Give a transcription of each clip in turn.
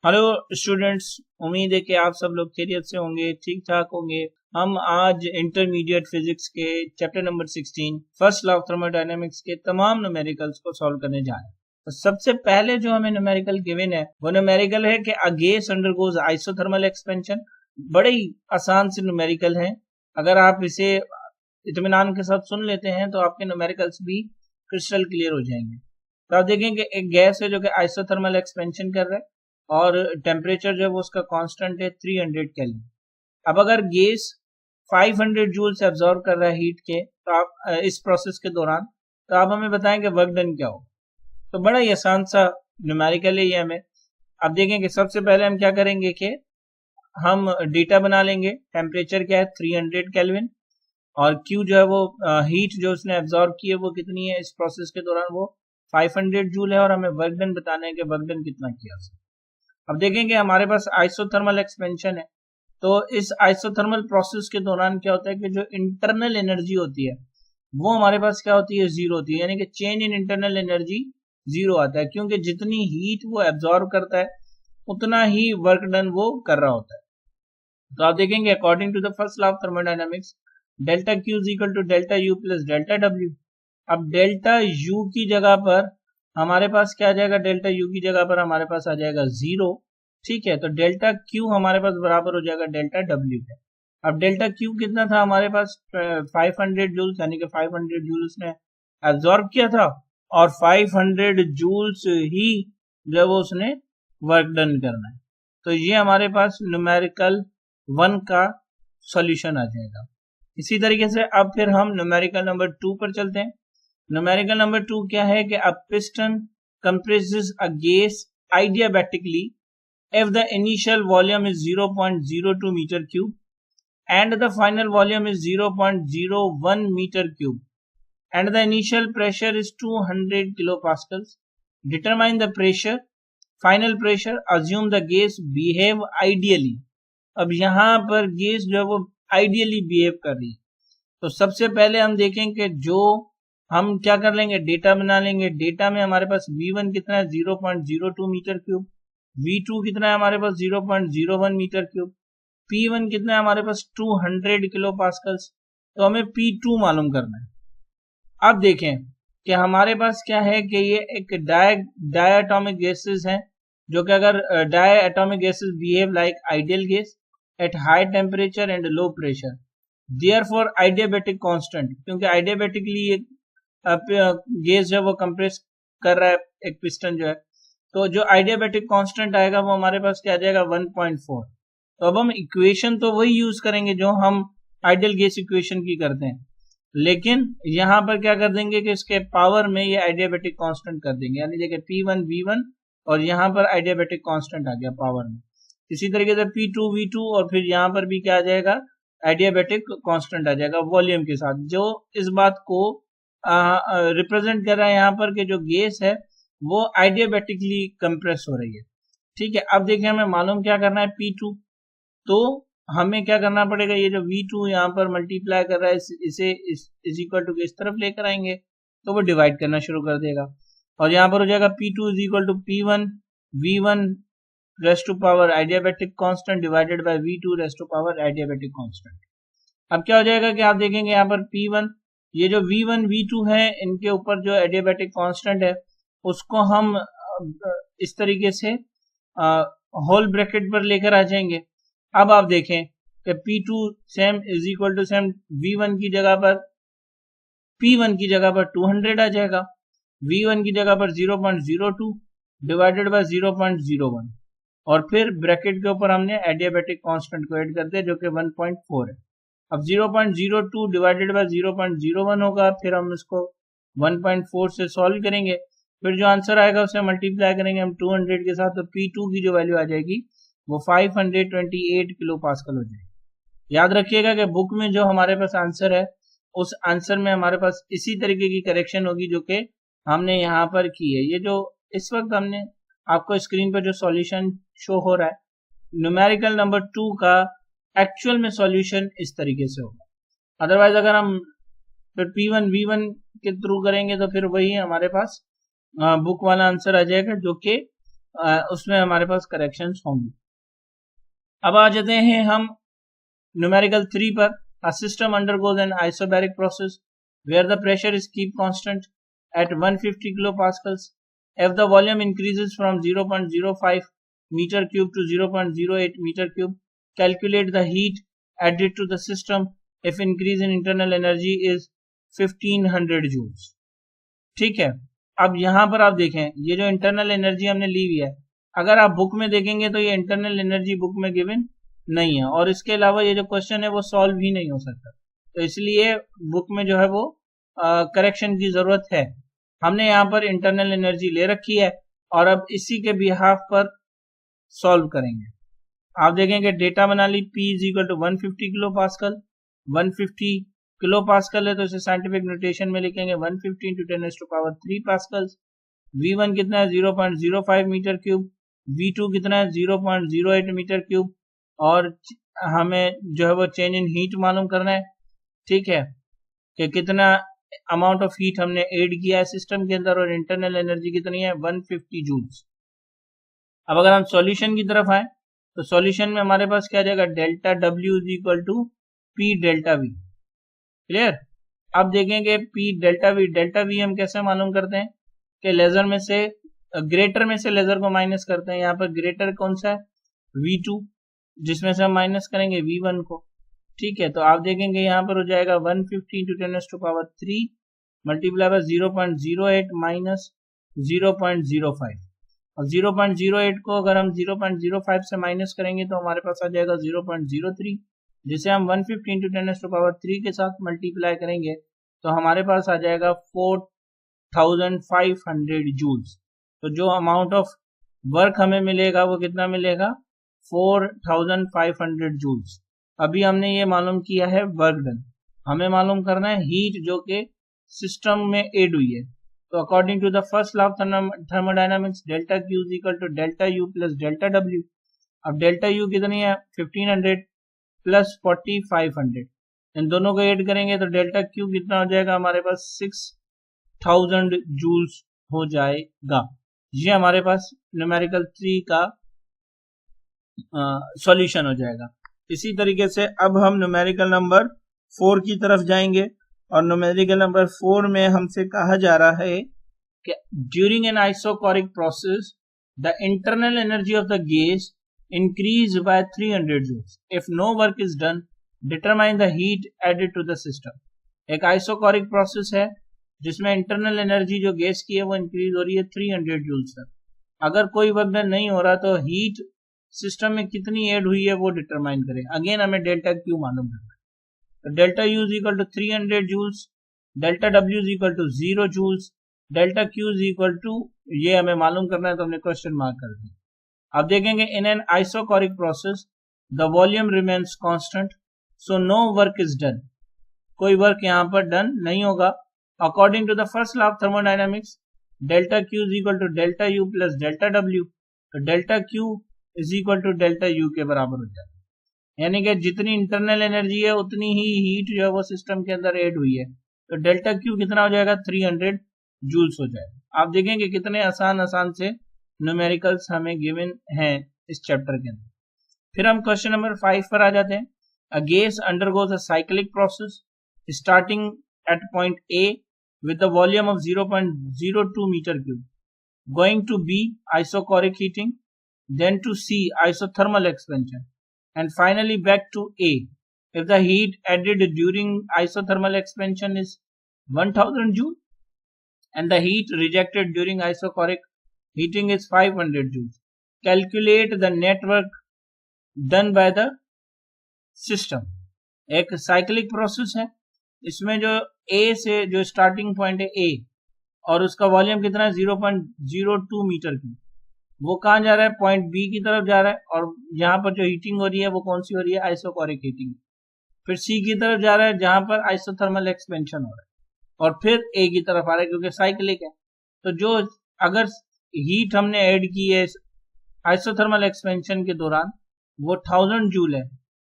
Hello students, उम्मीद है कि आप सब लोग खैरियत से होंगे, ठीक ठाक होंगे। हम आज इंटरमीडिएट फिजिक्स के chapter number 16 first law of thermodynamics के तमाम न्यूमेरिकल्स को सॉल्व करने जा रहे हैं। तो सबसे पहले जो हमें न्यूमेरिकल गिवन है वो न्यूमेरिकल है कि a gas undergoes isothermal expansion. बड़े ही आसान से न्यूमेरिकल है, अगर आप इसे इत्मीनान के साथ सुन लेते हैं तो आपके न्यूमेरिकल्स भी क्रिस्टल क्लियर हो जाएंगे। तो आप देखेंगे एक गैस है जो कि आइसोथर्मल एक्सपेंशन कर रहा है और टेम्परेचर जो है वो उसका कांस्टेंट है 300 केल्विन। अब अगर गैस 500 जूल से एब्जॉर्ब कर रहा है हीट के, तो आप इस प्रोसेस के दौरान, तो आप हमें बताएं कि वर्क डन क्या हो। तो बड़ा ही आसान सा न्यूमेरिकल है ये हमें। अब देखें कि सबसे पहले हम क्या करेंगे कि हम डेटा बना लेंगे। टेम्परेचर क्या है 300 केल्विन और क्यू जो है वो हीट जो उसने एब्जॉर्ब की है वो कितनी है इस प्रोसेस के दौरान, वो 500 जूल है और हमें वर्क डन बताना है कि वर्क डन कितना किया। अब देखेंगे हमारे पास आइसोथर्मल एक्सपेंशन है, तो इस आइसोथर्मल प्रोसेस के दौरान क्या होता है कि जो इंटरनल एनर्जी होती है वो हमारे पास क्या होती है, जीरो होती है। यानी कि change in internal energy zero आता है, क्योंकि जितनी हीट वो एब्जॉर्ब करता है उतना ही वर्क डन वो कर रहा होता है। तो आप देखेंगे according to the first law of thermodynamics, delta Q is equal to delta U plus delta W. अब डेल्टा यू की जगह पर हमारे पास क्या आ जाएगा, डेल्टा यू की जगह पर हमारे पास आ जाएगा जीरो। ठीक है, तो डेल्टा क्यू हमारे पास बराबर हो जाएगा डेल्टा डब्ल्यू के। अब डेल्टा क्यू कितना था हमारे पास 500 जूल्स, यानी कि 500 जूल्स ने एब्जॉर्ब किया था और 500 जूल्स ही जब उसने वर्क डन करना है। तो ये हमारे पास न्यूमेरिकल 1 का सॉल्यूशन आ जाएगा। इसी तरीके से अब फिर हम न्यूमेरिकल नंबर 2 पर चलते हैं। न्यूमेरिकल नंबर 2 क्या है कि a piston compresses a gas adiabatically if the initial volume is 0.02 meter cube and the final volume is 0.01 meter cube and the initial pressure is 200 kilopascals. Determine the pressure, final pressure, assume the gas behave ideally. अब यहाँ पर gas जो है वो ideally behave कर रही है। तो सबसे पहले हम देखें कि जो हम क्या कर लेंगे, डेटा बना लेंगे। डेटा में हमारे पास V1 कितना है 0.02 मीटर क्यूब, V2 कितना है हमारे पास 0.01 मीटर क्यूब, P1 कितना है हमारे पास 200 किलो पास्कल्स। तो हमें P2 मालूम करना है। अब देखें कि हमारे पास क्या है कि ये एक डायटोमिक गैसेस हैं, जो कि अगर diatomic gases behave like ideal gas at high temperature and low pressure, therefore adiabatic constant, क्योंकि आइडियाबैटिकली ये गैस जो है वो कंप्रेस कर रहा है एक पिस्टन जो है, तो जो आइडियाबैटिक कांस्टेंट आएगा वो हमारे पास क्या आ जाएगा 1.4। तो अब हम इक्वेशन तो वही यूज करेंगे जो हम आइडियल गैस इक्वेशन की करते हैं, लेकिन यहां पर क्या कर देंगे कि इसके पावर में ये आइडियाबैटिक कांस्टेंट कर देंगे। यानी देखिए P1 V1 और यहाँ पर आइडियाबैटिक कांस्टेंट आ गया पावर में। इसी तरीके से P2 V2 और फिर यहाँ पर भी क्या आ जाएगा, आइडियाबैटिक कांस्टेंट आ जाएगा वॉल्यूम के साथ, जो इस बात को रिप्रेजेंट कर रहा है यहाँ पर कि जो गैस है वो आइडियाबैटिकली कंप्रेस हो रही है। ठीक है, अब देखिए हमें मालूम क्या करना है P2, तो हमें क्या करना पड़ेगा, ये जो V2 यहाँ पर मल्टीप्लाई कर रहा है इसे इस इक्वल टू इस तरफ लेकर आएंगे तो वो डिवाइड करना शुरू कर देगा और यहाँ पर हो जाएगा P2 is equal to P1 V1 raise to power adiabatic constant divided by V2 raise to power adiabatic constant. अब क्या हो जाएगा कि आप देखेंगे यहाँ पर P1, ये जो V1 V2 है इनके ऊपर जो एडियाबैटिक कांस्टेंट है उसको हम इस तरीके से होल ब्रैकेट पर लेकर आ जाएंगे। अब आप देखें कि P2 same is equal to same V1 की जगह पर P1 की जगह पर 200 आ जाएगा, V1 की जगह पर 0.02 डिवाइडेड बाय 0.01 और फिर ब्रैकेट के ऊपर हमने एडियाबैटिक कांस्टेंट को ऐड कर दिया जो कि 1.4 है। अब 0.02 डिवाइडेड बाय 0.01 होगा, फिर हम इसको 1.4 से सॉल्व करेंगे, फिर जो आंसर आएगा उसे मल्टीप्लाई करेंगे हम 200 के साथ, तो P2 की जो वैल्यू आ जाएगी वो 528 किलो पास्कल हो जाएगी। याद रखिएगा कि बुक में जो हमारे पास आंसर है उस आंसर में हमारे पास इसी तरीके की करेक्शन होगी जो कि हमने यहाँ पर की है। ये जो इस वक्त हमने आपको स्क्रीन पर जो सॉल्यूशन शो हो रहा है न्यूमेरिकल नंबर 2 का, एक्चुअल में सॉल्यूशन इस तरीके से होगा। अदरवाइज अगर हम फिर P1 V1 के थ्रू करेंगे तो फिर वही हमारे पास बुक वाला आंसर आ जाएगा जो कि उसमें हमारे पास करेक्शंस होंगी। अब आ जाते हैं हम न्यूमेरिकल 3 पर। A system undergoes an isobaric process where the pressure is keep constant at 150 kilopascals. If the volume increases from 0.05 meter cube to 0.08 meter cube, calculate the heat added to the system if increase in internal energy is 1500 joules. ठीक है, अब यहाँ पर आप देखें ये जो internal energy हमने ली हुई है, अगर आप बुक में देखेंगे तो ये इंटरनल एनर्जी बुक में गिवन नहीं है, और इसके अलावा ये जो क्वेश्चन है वो सॉल्व ही नहीं हो सकता, तो इसलिए बुक में जो है वो करेक्शन की जरूरत है। हमने यहाँ पर इंटरनल एनर्जी ले रखी है और अब इसी के बिहाफ पर सॉल्व करेंगे। आप देखेंगे डेटा बना ली, P is equal to 150 kilo pascal. 150 kilo pascal है तो इसे साइंटिफिक नोटेशन में लिखेंगे 150 इंटू 10⁻³ पास्कल। V1 कितना है 0.05 मीटर क्यूब, V2 कितना है 0.08 मीटर क्यूब, और हमें जो है वो चेंज इन हीट मालूम करना है। ठीक है, कि कितना अमाउंट ऑफ हीट हमने ऐड किया है सिस्टम के अंदर, और इंटरनल एनर्जी कितनी है 150 जूल्स। अब अगर हम सॉल्यूशन की तरफ आए तो सॉल्यूशन में हमारे पास क्या आ जाएगा, delta W is equal to P delta V। Clear. अब देखेंगे P डेल्टा V हम कैसे मालूम करते हैं कि लेजर में से ग्रेटर में से लेजर को माइनस करते हैं। यहाँ पर ग्रेटर कौन सा है V2, जिसमें से हम माइनस करेंगे V1 को। ठीक है, तो आप देखेंगे यहाँ पर हो जाएगा 150 इंटू 10⁻³ मल्टीप्लाई बाय 0.08 माइनस 0.05, और 0.08 को अगर हम 0.05 से माइनस करेंगे तो हमारे पास आ जाएगा 0.03, जिसे हम 150 इंटू 10⁻³ के साथ मल्टीप्लाई करेंगे तो हमारे पास आ जाएगा 4500 जूल्स। तो जो अमाउंट ऑफ वर्क हमें मिलेगा वो कितना मिलेगा, 4500 जूल्स। अभी हमने ये मालूम किया है वर्क डन, हमें मालूम करना है हीट जो कि सिस्टम में एड हुई है। तो according to the first law of thermodynamics, delta Q is equal to delta U plus delta W। अब डेल्टा U कितनी है 1500 प्लस 4500, इन दोनों को ऐड करेंगे तो डेल्टा Q कितना हो जाएगा हमारे पास 6000 जूल्स हो जाएगा। ये हमारे पास न्यूमेरिकल 3 का सॉल्यूशन हो जाएगा। इसी तरीके से अब हम न्यूमेरिकल नंबर 4 की तरफ जाएंगे, और न्यूमेरिकल नंबर 4 में हमसे कहा जा रहा है कि during an isochoric process the internal energy of the gas increase by 300 joules. If no work is done determine the heat added to the system. एक आइसोकोरिक प्रोसेस है जिसमें इंटरनल एनर्जी जो गैस की है वो इंक्रीज हो रही है 300 जूल्स तक। अगर कोई वर्क डन नहीं हो रहा तो हीट सिस्टम में कितनी ऐड हुई है वो डिटरमाइन करें। अगेन हमें डेल्टा Q मालूम करना है, तो delta U is equal to 300 joules, delta W is equal to 0 joules, delta Q is equal to, ये हमें मालूम करना है तो हमने क्वेश्चन मार्क कर दिया। अब देखेंगे in an isochoric process the volume remains constant so no work is done. कोई वर्क यहाँ पर डन नहीं होगा। According to the first law of thermodynamics, delta Q is equal to delta U plus delta W, तो delta Q is equal to delta U के बराबर हो जाएगा। यानी कि जितनी इंटरनल एनर्जी है उतनी ही हीट जो है वो सिस्टम के अंदर ऐड हुई है, तो डेल्टा Q कितना हो जाएगा 300 जूल्स हो जाएगा। आप देखेंगे कितने आसान से न्यूमेरिकल्स हमें गिवन हैं इस चैप्टर के अंदर। फिर हम क्वेश्चन नंबर 5 पर आ जाते हैं। A gas undergoes a cyclic process starting at point A with a volume of 0.02 meter cube, going to B isocoric heating, then to C isothermal expansion, and finally back to A. If the heat added during isothermal expansion is 1000 joule and the heat rejected during isocoric heating is 500 joules, calculate the net work done by the system. एक cyclic process है, इसमें जो A से जो starting point है A और उसका volume कितना है 0.02 मीटर क्यूब, वो कहाँ जा रहा है पॉइंट B की तरफ जा रहा है, और यहाँ पर जो हीटिंग हो रही है वो कौन सी हो रही है आइसोकोरिक हीटिंग। फिर C की तरफ जा रहा है जहां पर आइसोथर्मल एक्सपेंशन हो रहा है, और फिर A की तरफ आ रहा है क्योंकि साइक्लिक है। तो जो अगर हीट हमने ऐड की है आइसोथर्मल एक्सपेंशन के दौरान वो 1000 जूल है,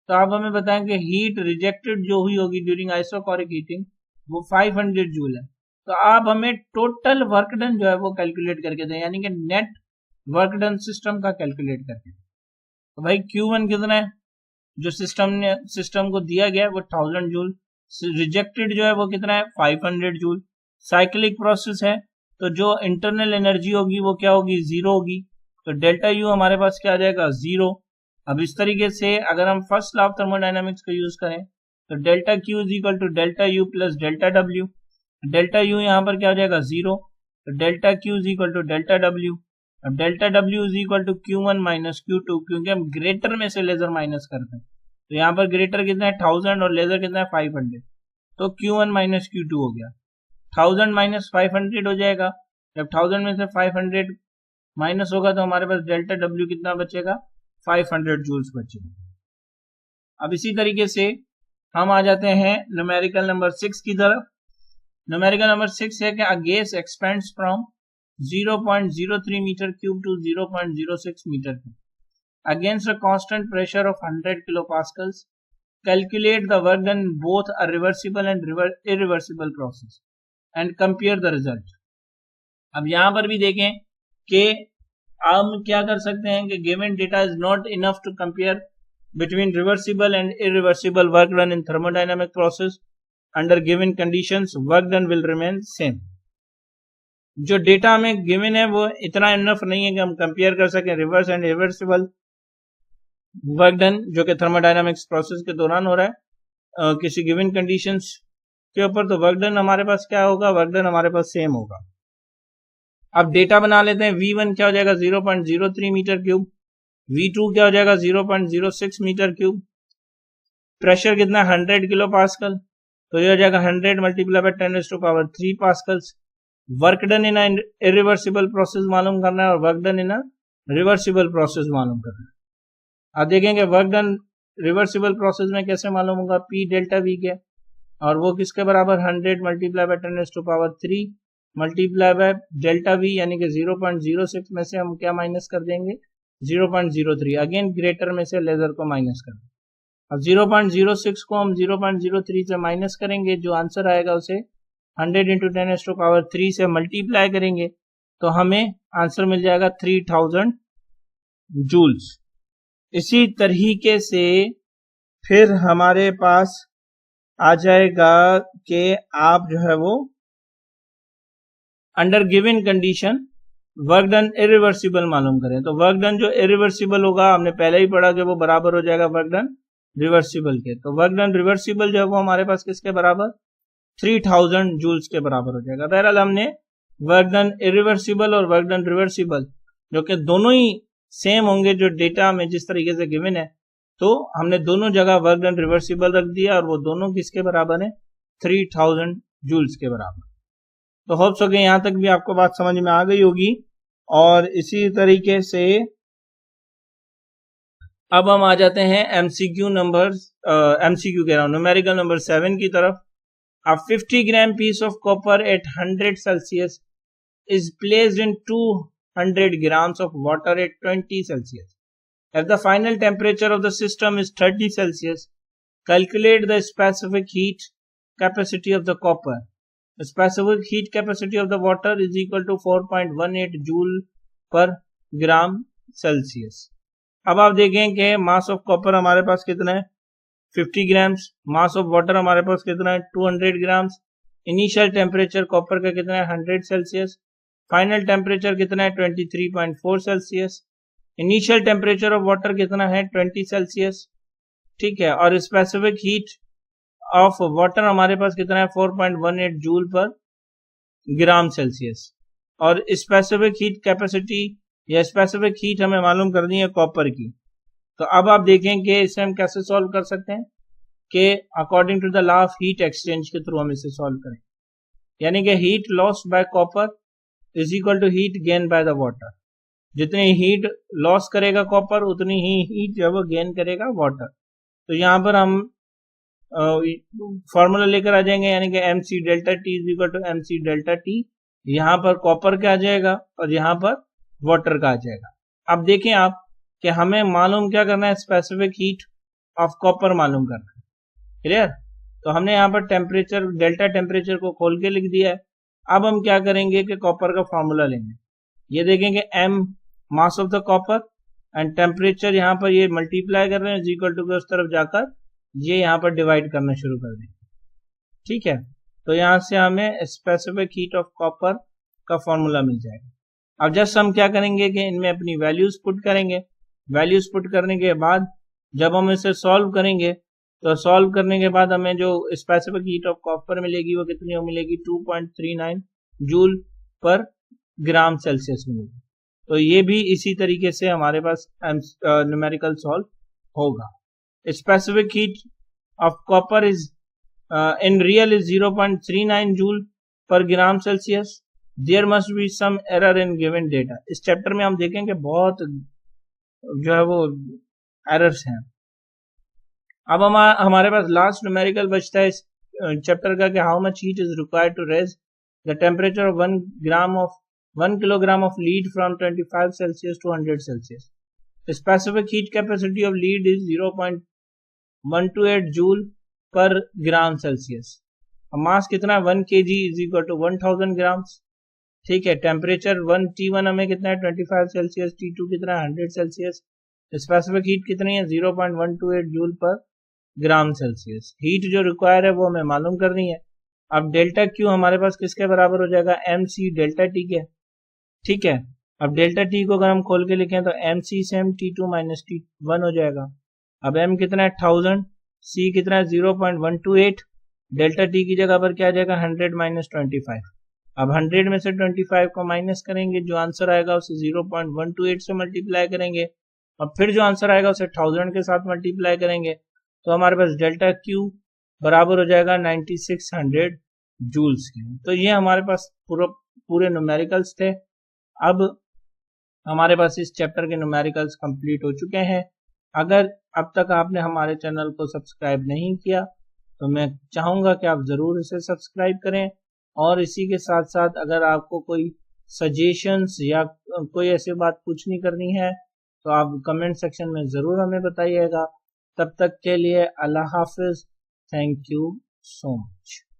तो आप हमें बताएं कि हीट रिजेक्टेड जो हुई होगी ड्यूरिंग आइसोकोरिक हीटिंग वो 500 जूल है। तो आप हमें टोटल वर्क डन जो है वो कैलकुलेट करके दें, यानी कि नेट वर्क डन सिस्टम का कैलकुलेट करके। तो भाई Q1 कितना है, जो सिस्टम को दिया गया है वो 1000 जूल, रिजेक्टेड जो है वो कितना है 500 जूल। साइक्लिक प्रोसेस है तो जो इंटरनल एनर्जी होगी वो क्या होगी, जीरो होगी, तो डेल्टा यू हमारे पास क्या आ जाएगा, जीरो। अब इस तरीके से अगर हम फर्स्ट लॉ ऑफ थर्मोडायनामिक्स को यूज करें तो delta Q is equal to delta U plus delta W. Delta U यहाँ पर क्या हो जाएगा, जीरो, तो delta Q is equal to delta W. अब delta W is equal to Q1 minus Q2, क्योंकि हम ग्रेटर में से लेजर माइनस करते हैं, तो यहाँ पर ग्रेटर कितना है 1000 और लेजर कितना है 500, तो Q1 माइनस Q2 हो गया। 1000 माइनस 500 हो जाएगा, जब 1000 में से 500 माइनस होगा तो हमारे पास डेल्टा डब्ल्यू कितना बचेगा, 500 जूल्स बचेगा। अब इसी तरीके से हम आ जाते हैं न्यूमेरिकल नंबर 6 की तरफ। न्यूमेरिकल नंबर 6 है कि a gas expands from 0.03 metre cube to 0.06 metre cube against a constant pressure of 100 kilopascals. Calculate the work done in both a reversible and irreversible process and compare the result. अब यहां पर भी देखें कि हम क्या कर सकते हैं कि given data is not enough to compare between reversible and irreversible work done in thermodynamic process. Under given conditions, work done will remain same. जो डेटा हमें गिवन है वो इतना इनफ नहीं है कि हम कंपेयर कर सकें reverse and reversible work done जो कि थर्मोडायनामिक्स प्रोसेस के दौरान हो रहा है किसी गिवन कंडीशंस के ऊपर, तो वर्क डन हमारे पास क्या होगा, वर्क डन हमारे पास सेम होगा। अब डेटा बना लेते हैं। V1 क्या हो जाएगा 0.03 मीटर क्यूब, V2 क्या हो जाएगा 0.06 मीटर क्यूब, प्रेशर कितना 100 किलो पास्कल, तो ये हो जाएगा 100 multiply by 10⁻³ pascals. Work done in irreversible process मालूम करना है और work done in reversible process मालूम करना है। अब देखेंगे वर्क डन रिवर्सिबल प्रोसेस में कैसे मालूम होगा, P डेल्टा V के, और वो किसके बराबर 100 multiply by 10⁻³ multiply by delta V, यानी कि 0.06 में से हम क्या माइनस कर देंगे 0.03, अगेन ग्रेटर में से लेजर को माइनस कर देंगे। अब 0.06 को हम 0.03 से माइनस करेंगे, जो आंसर आएगा उसे 100 इंटू 10⁻³ से मल्टीप्लाई करेंगे तो हमें आंसर मिल जाएगा 3000 जूल्स। इसी तरीके से फिर हमारे पास आ जाएगा कि आप जो है वो under given condition work done irreversible मालूम करें, तो वर्क डन जो इरिवर्सिबल होगा हमने पहले ही पढ़ा कि वो बराबर हो जाएगा वर्क डन रिवर्सिबल के, तो वर्क डन रिवर्सिबल जो है वो हमारे पास किसके बराबर 3000 जूल्स के बराबर हो जाएगा। बहरहाल हमने वर्क डन इरिवर्सिबल और वर्क डन रिवर्सिबल जो कि दोनों ही सेम होंगे जो डेटा में जिस तरीके से गिवन है, तो हमने दोनों जगह वर्क डन रिवर्सिबल रख दिया और वो दोनों किसके बराबर है 3000 जूल्स के बराबर। तो होप सो कि यहां तक भी आपको बात समझ में आ गई होगी। और इसी तरीके से अब हम आ जाते हैं एमसीक्यू कह रहा हूं न्यूमेरिकल नंबर 7 की तरफ। A 50 gram piece of copper at 100 Celsius is placed in 200 grams of water at 20 Celsius. If the final temperature of the system is 30 Celsius, calculate the specific heat capacity of the copper. The specific heat capacity of the water is equal to 4.18 joule per gram Celsius. अब आप देखें कि mass of copper हमारे पास कितना है 50 grams, mass of water हमारे पास कितना है 200 ग्राम्स, इनिशियल टेम्परेचर कॉपर का कितना है 100 सेल्सियस, फाइनल टेम्परेचर कितना है 23.4 Celsius, initial temperature of water कितना है 20 सेल्सियस, ठीक है, और स्पेसिफिक हीट ऑफ वाटर हमारे पास कितना है 4.18 जूल पर ग्राम सेल्सियस, और स्पेसिफिक हीट कैपेसिटी या स्पेसिफिक हीट हमें मालूम करनी है कॉपर की। तो अब आप देखें कि इसे हम कैसे सॉल्व कर सकते हैं कि according to the law of heat exchange के थ्रू हम इसे सॉल्व करें, यानी कि heat loss by copper is equal to heat gain by the water. जितनी हीट लॉस करेगा कॉपर उतनी ही हीट जो है वो गेन करेगा वाटर। तो यहाँ पर हम फॉर्मूला लेकर आ जाएंगे, यानी कि mc delta T is equal to mc delta T, यहाँ पर कॉपर का आ जाएगा और यहाँ पर वाटर का आ जाएगा। अब देखें आप कि हमें मालूम क्या करना है स्पेसिफिक हीट ऑफ कॉपर मालूम करना है, क्लियर। तो हमने यहाँ पर टेम्परेचर डेल्टा टेम्परेचर को खोल के लिख दिया है। अब हम क्या करेंगे कि कॉपर का फॉर्मूला लेंगे। ये देखेंगे m mass of the copper and temperature यहाँ पर ये मल्टीप्लाई कर रहे हैं, इज इक्वल टू के उस तरफ जाकर ये यहाँ पर डिवाइड करना शुरू कर दें। ठीक है, तो यहाँ से हमें स्पेसिफिक हीट ऑफ कॉपर का फॉर्मूला मिल जाएगा। अब जस्ट हम क्या करेंगे कि इनमें अपनी वैल्यूज पुट करेंगे। वैल्यूज पुट करने के बाद जब हम इसे सॉल्व करेंगे तो सॉल्व करने के बाद हमें जो स्पेसिफिक हीट ऑफ कॉपर मिलेगी वो कितनी मिलेगी, 2.39 जूल पर ग्राम सेल्सियस मिलेगी। तो ये भी इसी तरीके से हमारे पास न्यूमेरिकल सॉल्व होगा। Specific heat of copper is in real is 0.39 joule per gram Celsius. There must be some error in given data. इस चैप्टर में हम देखेंगे बहुत जो है वो एरर्स हैं। अब हमारे पास लास्ट न्यूमेरिकल बचता है इस चैप्टर का कि how much heat is required to raise the temperature of 1 kilogram of lead from 25 Celsius to 100 Celsius. Specific heat capacity of lead is 0.128 joule per gram Celsius. Mass कितना है, 1 kg is equal to 1000 grams. ठीक है, temperature T1 हमें कितना है 25 Celsius, T2 कितना है 100 Celsius. Specific heat कितनी है 0.128 joule per gram Celsius. Heat जो रिक्वायर है वो हमें मालूम करनी है। अब डेल्टा क्यू हमारे पास किसके बराबर हो जाएगा, MC डेल्टा T के। ठीक है, अब डेल्टा T को अगर हम खोल के लिखें तो MC से हम T2 माइनस T1 हो जाएगा। अब M कितना है 1000, C कितना है 0.128, डेल्टा T की जगह पर क्या आ जाएगा 100 माइनस 25। अब 100 में से 25 को माइनस करेंगे, जो आंसर आएगा उसे 0.128 से मल्टीप्लाई करेंगे और फिर जो आंसर आएगा उसे 1000 के साथ मल्टीप्लाई करेंगे, तो हमारे पास डेल्टा क्यू बराबर हो जाएगा 9600 जूल्स के। तो ये हमारे पास पूरे न्यूमेरिकल्स थे। अब हमारे पास इस चैप्टर के न्यूमेरिकल्स कंप्लीट हो चुके हैं। अगर अब तक आपने हमारे चैनल को सब्सक्राइब नहीं किया तो मैं चाहूँगा कि आप ज़रूर इसे सब्सक्राइब करें, और इसी के साथ साथ अगर आपको कोई सजेशंस या कोई ऐसी बात पूछनी करनी है तो आप कमेंट सेक्शन में ज़रूर हमें बताइएगा। तब तक के लिए अल्लाह हाफिज़। Thank you so much.